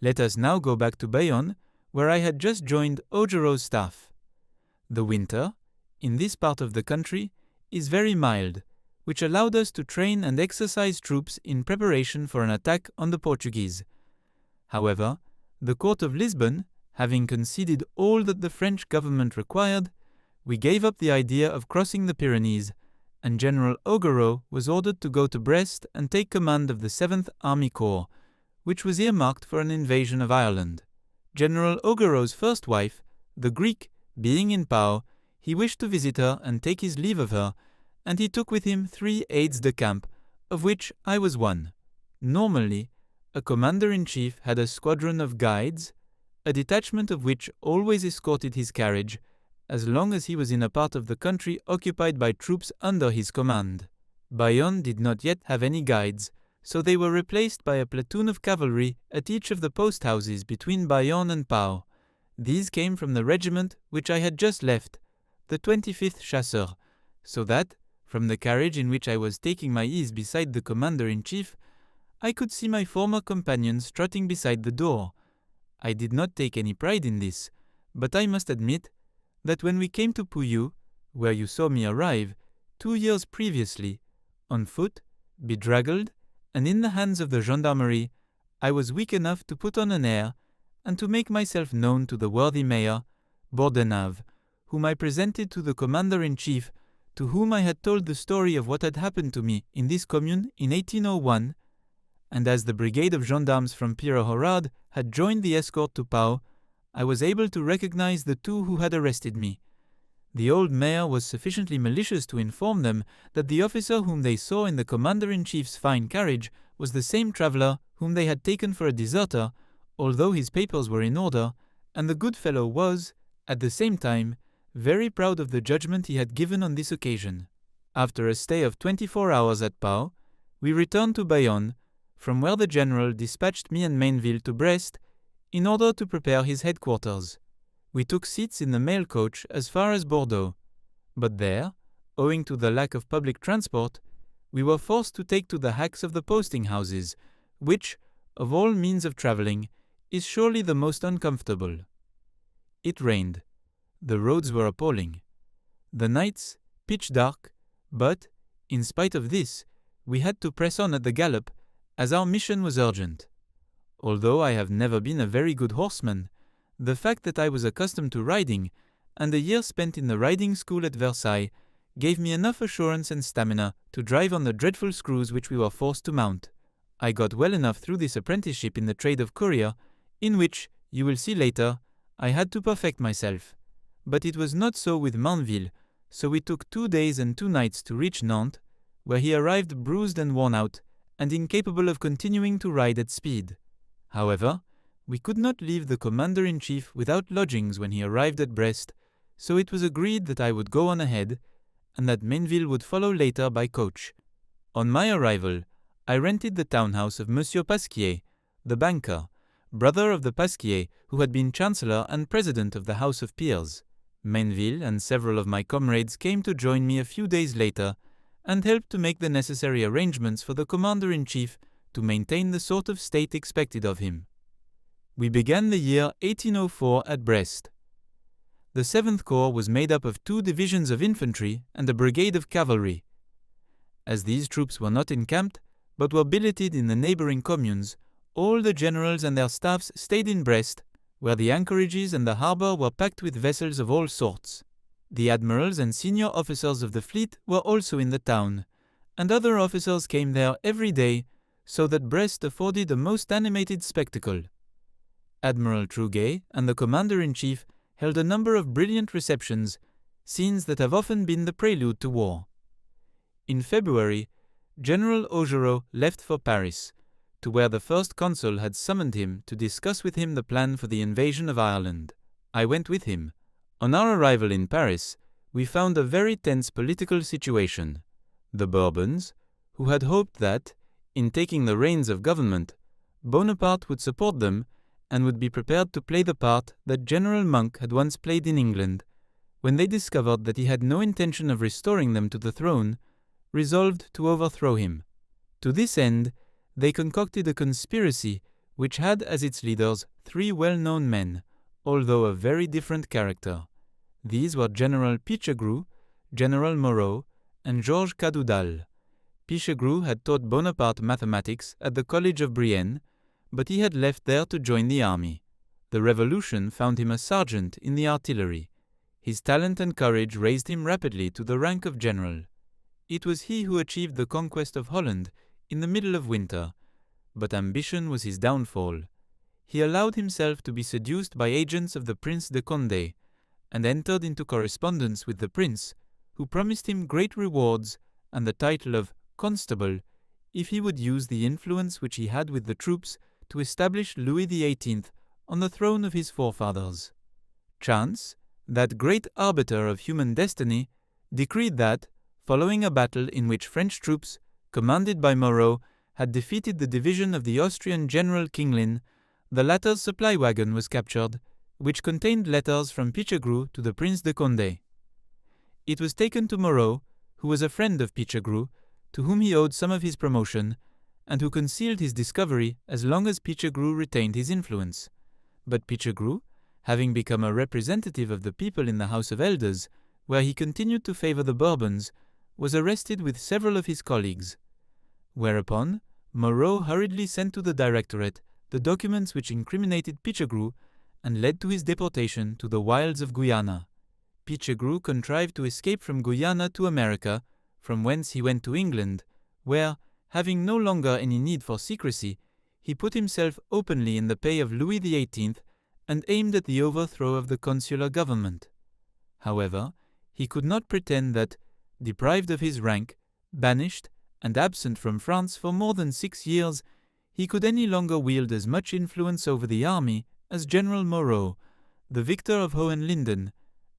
Let us now go back to Bayonne, where I had just joined Augereau's staff. The winter, in this part of the country, is very mild, which allowed us to train and exercise troops in preparation for an attack on the Portuguese. However, the court of Lisbon, having conceded all that the French government required, we gave up the idea of crossing the Pyrenees, and General Augereau was ordered to go to Brest and take command of the 7th Army Corps, which was earmarked for an invasion of Ireland. General Augereau's first wife, the Greek, being in Pau, he wished to visit her and take his leave of her, and he took with him 3 aides-de-camp, of which I was one. Normally, a commander-in-chief had a squadron of guides, a detachment of which always escorted his carriage, as long as he was in a part of the country occupied by troops under his command. Bayonne did not yet have any guides, so they were replaced by a platoon of cavalry at each of the post-houses between Bayonne and Pau. These came from the regiment which I had just left, the 25th Chasseurs, so that, from the carriage in which I was taking my ease beside the commander-in-chief, I could see my former companions strutting beside the door. I did not take any pride in this, but I must admit that when we came to Pouilloux, where you saw me arrive, 2 years previously, on foot, bedraggled, and in the hands of the gendarmerie, I was weak enough to put on an air and to make myself known to the worthy mayor, Bordenave, whom I presented to the commander-in-chief, to whom I had told the story of what had happened to me in this commune in 1801, and as the brigade of gendarmes from Pyrehorade had joined the escort to Pau, I was able to recognize the 2 who had arrested me. The old mayor was sufficiently malicious to inform them that the officer whom they saw in the commander-in-chief's fine carriage was the same traveller whom they had taken for a deserter, although his papers were in order, and the good fellow was, at the same time, very proud of the judgment he had given on this occasion. After a stay of 24 hours at Pau, we returned to Bayonne, from where the general dispatched me and Mainville to Brest in order to prepare his headquarters. We took seats in the mail coach as far as Bordeaux, but there, owing to the lack of public transport, we were forced to take to the hacks of the posting houses, which, of all means of travelling, is surely the most uncomfortable. It rained. The roads were appalling. The nights, pitch dark, but, in spite of this, we had to press on at the gallop, as our mission was urgent. Although I have never been a very good horseman, the fact that I was accustomed to riding, and a year spent in the riding school at Versailles, gave me enough assurance and stamina to drive on the dreadful screws which we were forced to mount. I got well enough through this apprenticeship in the trade of courier, in which, you will see later, I had to perfect myself. But it was not so with Mainville, so we took 2 days and 2 nights to reach Nantes, where he arrived bruised and worn out, and incapable of continuing to ride at speed. However, we could not leave the commander-in-chief without lodgings when he arrived at Brest, so it was agreed that I would go on ahead, and that Mainville would follow later by coach. On my arrival, I rented the townhouse of Monsieur Pasquier, the banker, brother of the Pasquier who had been chancellor and president of the House of Peers. Mainville and several of my comrades came to join me a few days later and helped to make the necessary arrangements for the commander-in-chief to maintain the sort of state expected of him. We began the year 1804 at Brest. The 7th Corps was made up of 2 divisions of infantry and a brigade of cavalry. As these troops were not encamped, but were billeted in the neighboring communes, all the generals and their staffs stayed in Brest, where the anchorages and the harbour were packed with vessels of all sorts. The admirals and senior officers of the fleet were also in the town, and other officers came there every day, so that Brest afforded a most animated spectacle. Admiral Truguet and the commander-in-chief held a number of brilliant receptions, scenes that have often been the prelude to war. In February, General Augereau left for Paris, to where the first consul had summoned him to discuss with him the plan for the invasion of Ireland. I went with him. On our arrival in Paris, we found a very tense political situation. The Bourbons, who had hoped that, in taking the reins of government, Bonaparte would support them and would be prepared to play the part that General Monk had once played in England, when they discovered that he had no intention of restoring them to the throne, resolved to overthrow him. To this end, they concocted a conspiracy which had as its leaders 3 well-known men, although of very different character. These were General Pichegru, General Moreau, and Georges Cadoudal. Pichegru had taught Bonaparte mathematics at the College of Brienne, but he had left there to join the army. The revolution found him a sergeant in the artillery. His talent and courage raised him rapidly to the rank of general. It was he who achieved the conquest of Holland in the middle of winter, but ambition was his downfall. He allowed himself to be seduced by agents of the Prince de Condé, and entered into correspondence with the prince, who promised him great rewards and the title of constable if he would use the influence which he had with the troops to establish Louis XVIII on the throne of his forefathers. Chance, that great arbiter of human destiny, decreed that, following a battle in which French troops, commanded by Moreau, had defeated the division of the Austrian General Kinglin, the latter's supply wagon was captured, which contained letters from Pichegru to the Prince de Condé. It was taken to Moreau, who was a friend of Pichegru, to whom he owed some of his promotion, and who concealed his discovery as long as Pichegru retained his influence. But Pichegru, having become a representative of the people in the House of Elders, where he continued to favor the Bourbons, was arrested with several of his colleagues. Whereupon, Moreau hurriedly sent to the Directorate the documents which incriminated Pichegru and led to his deportation to the wilds of Guyana. Pichegru contrived to escape from Guyana to America, from whence he went to England, where, having no longer any need for secrecy, he put himself openly in the pay of Louis XVIII and aimed at the overthrow of the consular government. However, he could not pretend that, deprived of his rank, banished, and absent from France for more than 6 years, he could any longer wield as much influence over the army as General Moreau, the victor of Hohenlinden,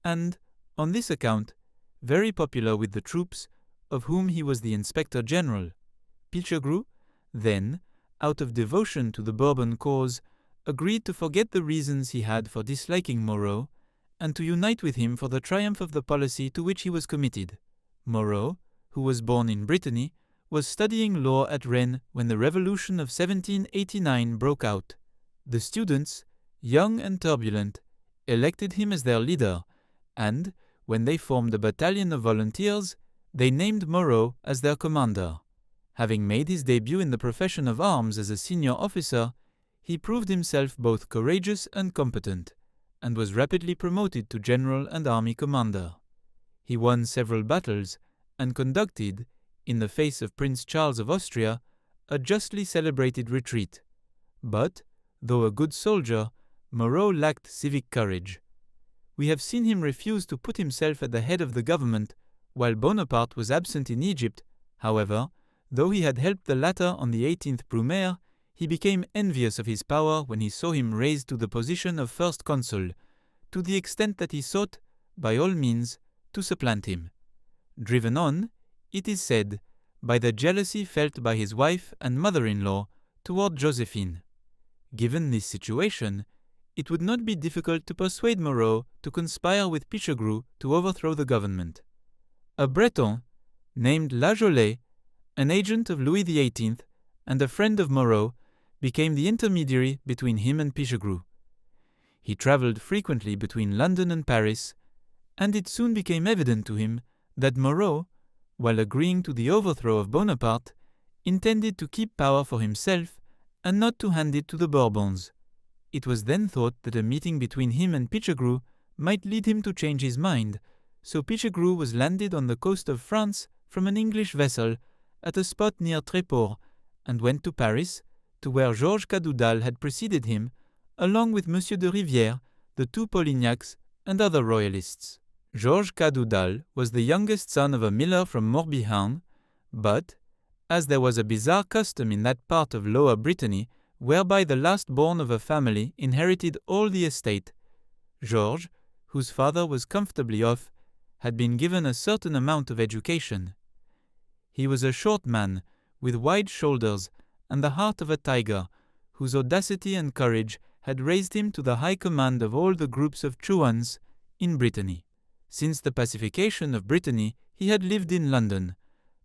and, on this account, very popular with the troops, of whom he was the Inspector General. Pichegru, then, out of devotion to the Bourbon cause, agreed to forget the reasons he had for disliking Moreau, and to unite with him for the triumph of the policy to which he was committed. Moreau, who was born in Brittany, was studying law at Rennes when the Revolution of 1789 broke out. The students, young and turbulent, elected him as their leader, and, when they formed a battalion of volunteers, they named Moreau as their commander. Having made his debut in the profession of arms as a senior officer, he proved himself both courageous and competent, and was rapidly promoted to general and army commander. He won several battles, and conducted, in the face of Prince Charles of Austria, a justly celebrated retreat. But, though a good soldier, Moreau lacked civic courage. We have seen him refuse to put himself at the head of the government, while Bonaparte was absent in Egypt. However, though he had helped the latter on the 18th Brumaire, he became envious of his power when he saw him raised to the position of first consul, to the extent that he sought, by all means, to supplant him. Driven on, it is said, by the jealousy felt by his wife and mother-in-law toward Josephine. Given this situation, it would not be difficult to persuade Moreau to conspire with Pichegru to overthrow the government. A Breton, named La Jolie, an agent of Louis XVIII and a friend of Moreau, became the intermediary between him and Pichegru. He travelled frequently between London and Paris, and it soon became evident to him that Moreau, while agreeing to the overthrow of Bonaparte, intended to keep power for himself and not to hand it to the Bourbons. It was then thought that a meeting between him and Pichegru might lead him to change his mind, so Pichegru was landed on the coast of France from an English vessel at a spot near Tréport, and went to Paris, to where Georges Cadoudal had preceded him, along with Monsieur de Rivière, the 2 Polignacs, and other royalists. Georges Cadoudal was the youngest son of a miller from Morbihan, but, as there was a bizarre custom in that part of Lower Brittany whereby the last born of a family inherited all the estate, Georges, whose father was comfortably off, had been given a certain amount of education. He was a short man, with wide shoulders and the heart of a tiger, whose audacity and courage had raised him to the high command of all the groups of Chouans in Brittany. Since the pacification of Brittany, he had lived in London,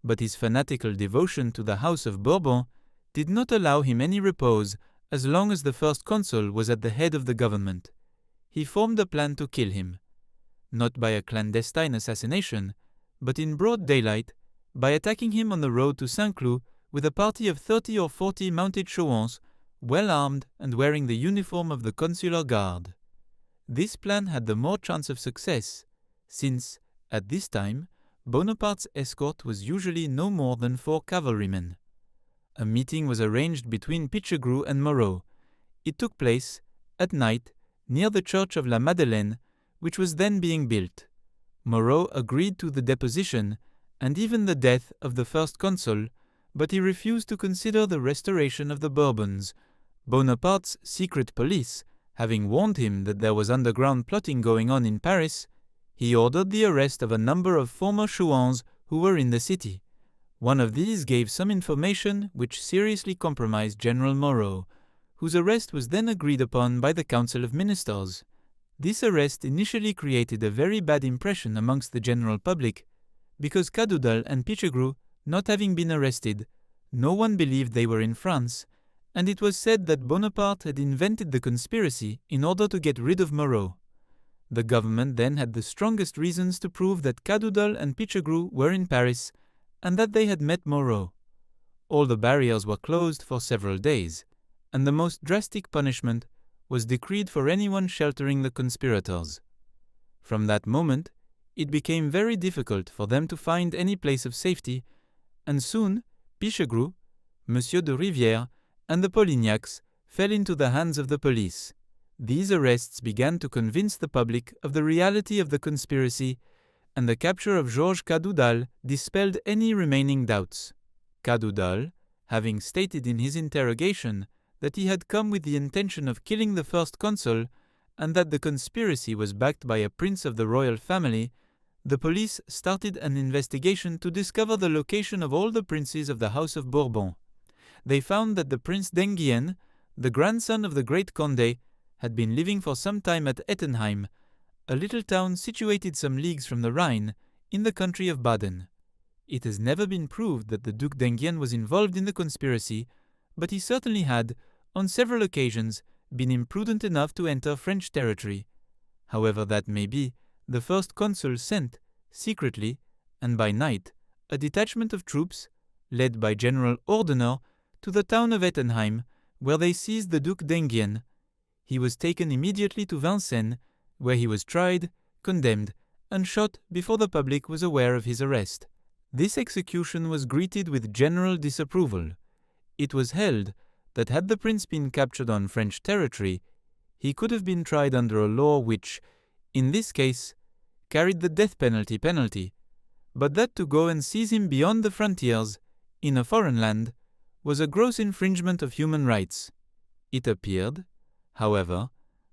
but his fanatical devotion to the House of Bourbon did not allow him any repose as long as the first consul was at the head of the government. He formed a plan to kill him, not by a clandestine assassination, but in broad daylight, by attacking him on the road to Saint-Cloud with a party of 30 or 40 mounted Chouans, well armed and wearing the uniform of the consular guard. This plan had the more chance of success, since, at this time, Bonaparte's escort was usually no more than 4 cavalrymen. A meeting was arranged between Pichegru and Moreau. It took place, at night, near the church of La Madeleine, which was then being built. Moreau agreed to the deposition and even the death of the first consul, but he refused to consider the restoration of the Bourbons. Bonaparte's secret police, having warned him that there was underground plotting going on in Paris, he ordered the arrest of a number of former Chouans who were in the city. One of these gave some information which seriously compromised General Moreau, whose arrest was then agreed upon by the Council of Ministers. This arrest initially created a very bad impression amongst the general public, because Cadoudal and Pichegru, not having been arrested, no one believed they were in France, and it was said that Bonaparte had invented the conspiracy in order to get rid of Moreau. The government then had the strongest reasons to prove that Cadoudal and Pichegru were in Paris, and that they had met Moreau. All the barriers were closed for several days, and the most drastic punishment was decreed for anyone sheltering the conspirators. From that moment, it became very difficult for them to find any place of safety, and soon Pichegru, Monsieur de Rivière, and the Polignacs fell into the hands of the police. These arrests began to convince the public of the reality of the conspiracy, and the capture of Georges Cadoudal dispelled any remaining doubts. Cadoudal, having stated in his interrogation that he had come with the intention of killing the first consul, and that the conspiracy was backed by a prince of the royal family, the police started an investigation to discover the location of all the princes of the House of Bourbon. They found that the Prince d'Enghien, the grandson of the great Condé, had been living for some time at Ettenheim, a little town situated some leagues from the Rhine, in the country of Baden. It has never been proved that the Duc d'Enghien was involved in the conspiracy, but he certainly had, on several occasions, been imprudent enough to enter French territory. However that may be, the first consul sent, secretly, and by night, a detachment of troops, led by General Ordener, to the town of Ettenheim, where they seized the Duc d'Enghien. He was taken immediately to Vincennes, where he was tried, condemned, and shot before the public was aware of his arrest. This execution was greeted with general disapproval. It was held that had the prince been captured on French territory, he could have been tried under a law which, in this case, carried the death penalty, but that to go and seize him beyond the frontiers, in a foreign land, was a gross infringement of human rights. It appeared, however,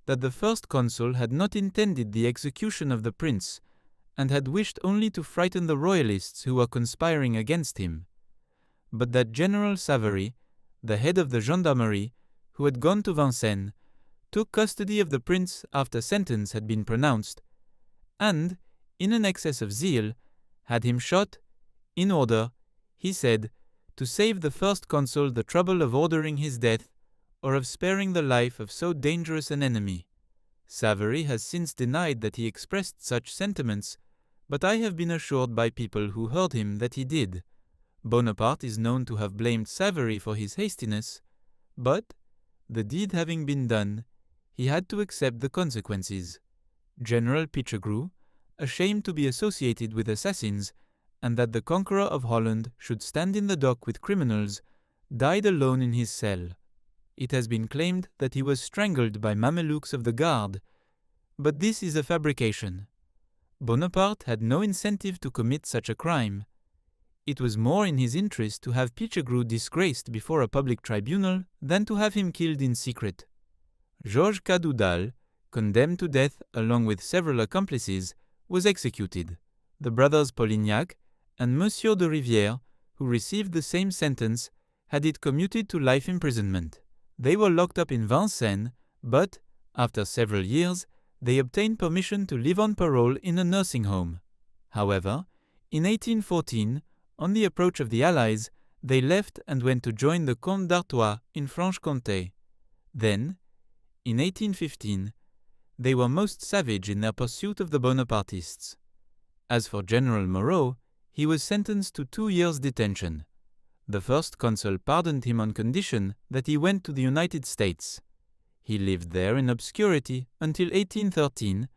that the first consul had not intended the execution of the prince, and had wished only to frighten the royalists who were conspiring against him, but that General Savary, the head of the gendarmerie, who had gone to Vincennes, took custody of the prince after sentence had been pronounced, and, in an excess of zeal, had him shot, in order, he said, to save the first consul the trouble of ordering his death, or of sparing the life of so dangerous an enemy. Savary has since denied that he expressed such sentiments, but I have been assured by people who heard him that he did. Bonaparte is known to have blamed Savary for his hastiness, but, the deed having been done, he had to accept the consequences. General Pichegru, ashamed to be associated with assassins, and that the conqueror of Holland should stand in the dock with criminals, died alone in his cell. It has been claimed that he was strangled by Mamelukes of the guard, but this is a fabrication. Bonaparte had no incentive to commit such a crime. It was more in his interest to have Pichegru disgraced before a public tribunal than to have him killed in secret. Georges Cadoudal, condemned to death along with several accomplices, was executed. The brothers Polignac and Monsieur de Rivière, who received the same sentence, had it commuted to life imprisonment. They were locked up in Vincennes, but, after several years, they obtained permission to live on parole in a nursing home. However, in 1814, on the approach of the Allies, they left and went to join the Comte d'Artois in Franche-Comté. Then, in 1815, they were most savage in their pursuit of the Bonapartists. As for General Moreau, he was sentenced to 2 years' detention. The first consul pardoned him on condition that he went to the United States. He lived there in obscurity until 1813,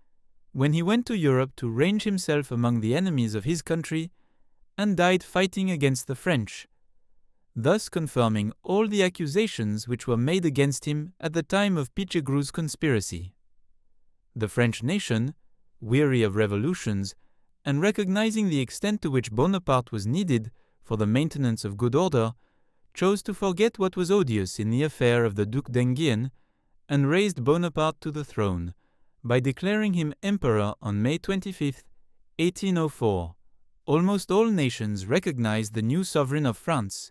when he went to Europe to range himself among the enemies of his country and died fighting against the French, thus confirming all the accusations which were made against him at the time of Pichegru's conspiracy. The French nation, weary of revolutions and recognizing the extent to which Bonaparte was needed for the maintenance of good order, chose to forget what was odious in the affair of the Duc d'Enghien and raised Bonaparte to the throne by declaring him emperor on May 25, 1804. Almost all nations recognized the new sovereign of France.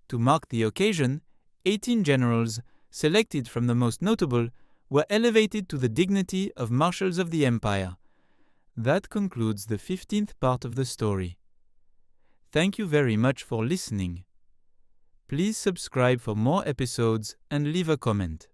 To mark the occasion, 18 generals, selected from the most notable, were elevated to the dignity of marshals of the empire. That concludes the 15th part of the story. Thank you very much for listening. Please subscribe for more episodes and leave a comment.